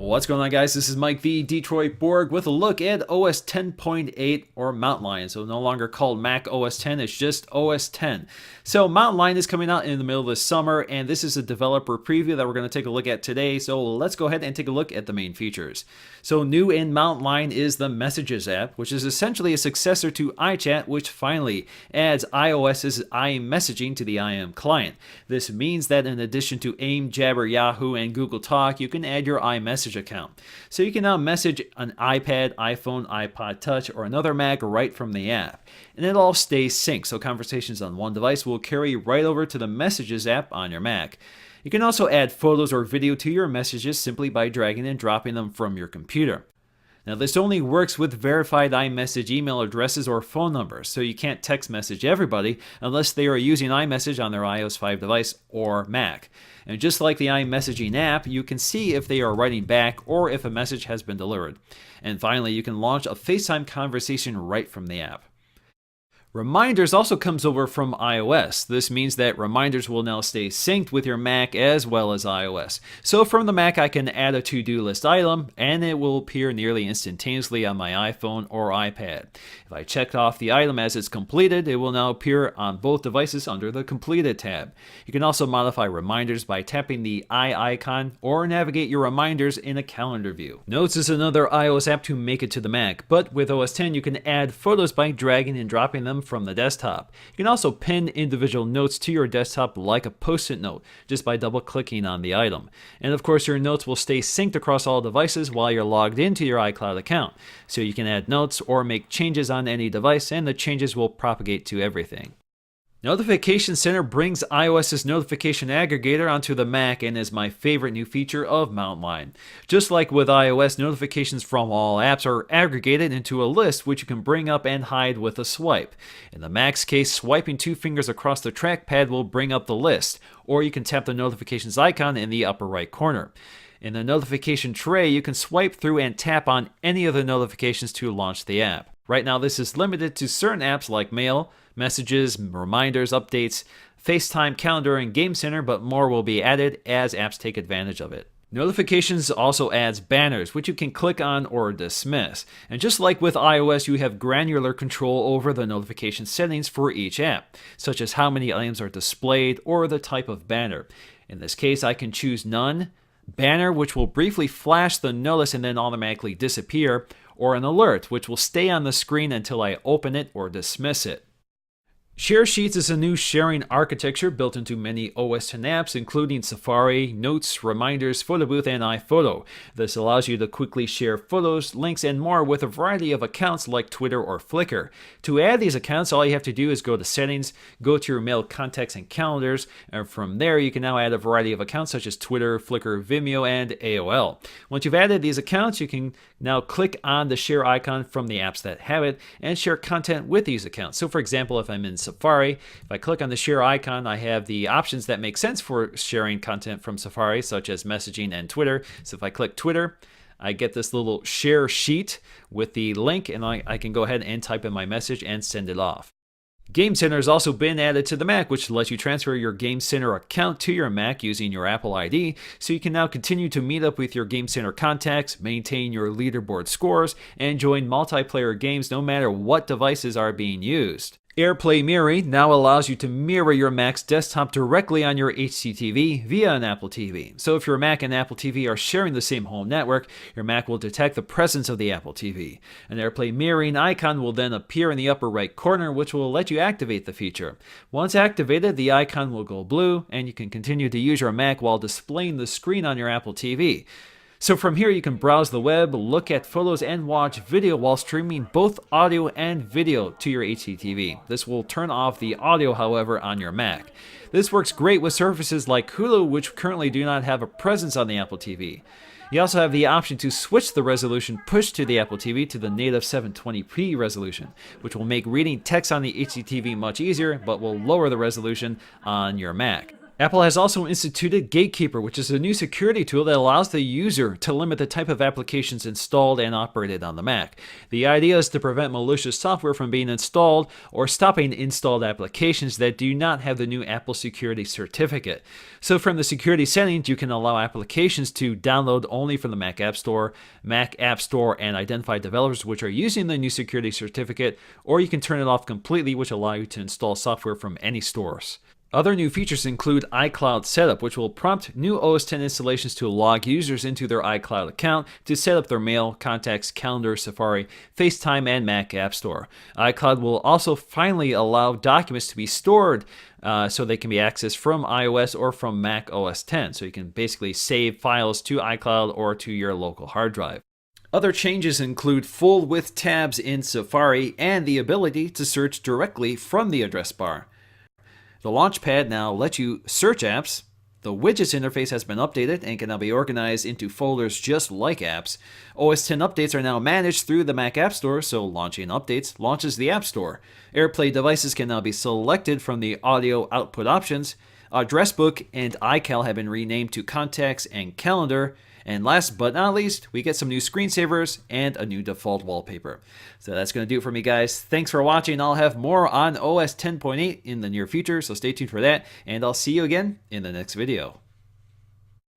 What's going on, guys? This is Mike V. Detroit Borg with a look at OS 10.8 or Mountain Lion. So no longer called Mac OS 10, it's just OS 10. So Mountain Lion is coming out in the middle of the summer, and this is a developer preview that we're going to take a look at today. So let's go ahead and take a look at the main features. So new in Mountain Lion is the Messages app, which is essentially a successor to iChat, which finally adds iOS's iMessaging to the IM client. This means that in addition to AIM, Jabber, Yahoo, and Google Talk, you can add your iMessage account. So you can now message an iPad, iPhone, iPod Touch, or another Mac right from the app. And it all stays synced, so conversations on one device will carry right over to the Messages app on your Mac. You can also add photos or video to your messages simply by dragging and dropping them from your computer. Now, this only works with verified iMessage email addresses or phone numbers, so you can't text message everybody unless they are using iMessage on their iOS 5 device or Mac. And just like the iMessaging app, you can see if they are writing back or if a message has been delivered. And finally, you can launch a FaceTime conversation right from the app. Reminders also comes over from iOS. This means that reminders will now stay synced with your Mac as well as iOS. So from the Mac, I can add a to-do list item and it will appear nearly instantaneously on my iPhone or iPad. If I check off the item as it's completed, it will now appear on both devices under the Completed tab. You can also modify reminders by tapping the eye icon or navigate your reminders in a calendar view. Notes is another iOS app to make it to the Mac, but with OS X you can add photos by dragging and dropping them from the desktop. You can also pin individual notes to your desktop like a post-it note just by double-clicking on the item. And of course, your notes will stay synced across all devices while you're logged into your iCloud account. So you can add notes or make changes on any device, and the changes will propagate to everything. Notification Center brings iOS's notification aggregator onto the Mac and is my favorite new feature of Mountain Lion. Just like with iOS, notifications from all apps are aggregated into a list which you can bring up and hide with a swipe. In the Mac's case, swiping two fingers across the trackpad will bring up the list, or you can tap the notifications icon in the upper right corner. In the notification tray, you can swipe through and tap on any of the notifications to launch the app. Right now, this is limited to certain apps like Mail, Messages, Reminders, Updates, FaceTime, Calendar, and Game Center, but more will be added as apps take advantage of it. Notifications also adds banners, which you can click on or dismiss. And just like with iOS, you have granular control over the notification settings for each app, such as how many items are displayed or the type of banner. In this case, I can choose none, banner, which will briefly flash the notice and then automatically disappear, or an alert, which will stay on the screen until I open it or dismiss it. Share Sheets is a new sharing architecture built into many OS X apps, including Safari, Notes, Reminders, Photo Booth, and iPhoto. This allows you to quickly share photos, links, and more with a variety of accounts like Twitter or Flickr. To add these accounts, all you have to do is go to Settings, go to your Mail Contacts and Calendars, and from there you can now add a variety of accounts such as Twitter, Flickr, Vimeo, and AOL. Once you've added these accounts, you can now click on the share icon from the apps that have it and share content with these accounts. So for example, if I'm in Safari, if I click on the share icon, I have the options that make sense for sharing content from Safari, such as messaging and Twitter. So if I click Twitter, I get this little share sheet with the link, and I can go ahead and type in my message and send it off. Game Center has also been added to the Mac, which lets you transfer your Game Center account to your Mac using your Apple ID, so you can now continue to meet up with your Game Center contacts, maintain your leaderboard scores, and join multiplayer games no matter what devices are being used. AirPlay Mirroring now allows you to mirror your Mac's desktop directly on your HDTV via an Apple TV. So if your Mac and Apple TV are sharing the same home network, your Mac will detect the presence of the Apple TV. An AirPlay Mirroring icon will then appear in the upper right corner, which will let you activate the feature. Once activated, the icon will go blue, and you can continue to use your Mac while displaying the screen on your Apple TV. So from here you can browse the web, look at photos, and watch video while streaming both audio and video to your HDTV. This will turn off the audio, however, on your Mac. This works great with services like Hulu, which currently do not have a presence on the Apple TV. You also have the option to switch the resolution pushed to the Apple TV to the native 720p resolution, which will make reading text on the HDTV much easier, but will lower the resolution on your Mac. Apple has also instituted Gatekeeper, which is a new security tool that allows the user to limit the type of applications installed and operated on the Mac. The idea is to prevent malicious software from being installed or stopping installed applications that do not have the new Apple Security Certificate. So from the security settings, you can allow applications to download only from the Mac App Store, and identify developers which are using the new security certificate, or you can turn it off completely, which allow you to install software from any stores. Other new features include iCloud Setup, which will prompt new OS X installations to log users into their iCloud account to set up their mail, contacts, calendar, Safari, FaceTime, and Mac App Store. iCloud will also finally allow documents to be stored so they can be accessed from iOS or from Mac OS X. So you can basically save files to iCloud or to your local hard drive. Other changes include full width tabs in Safari and the ability to search directly from the address bar. The Launchpad now lets you search apps. The widgets interface has been updated and can now be organized into folders just like apps. OS X updates are now managed through the Mac App Store, so launching updates launches the App Store. AirPlay devices can now be selected from the audio output options. Addressbook and iCal have been renamed to Contacts and Calendar. And last but not least, we get some new screensavers and a new default wallpaper. So that's going to do it for me, guys. Thanks for watching. I'll have more on OS 10.8 in the near future, so stay tuned for that. And I'll see you again in the next video.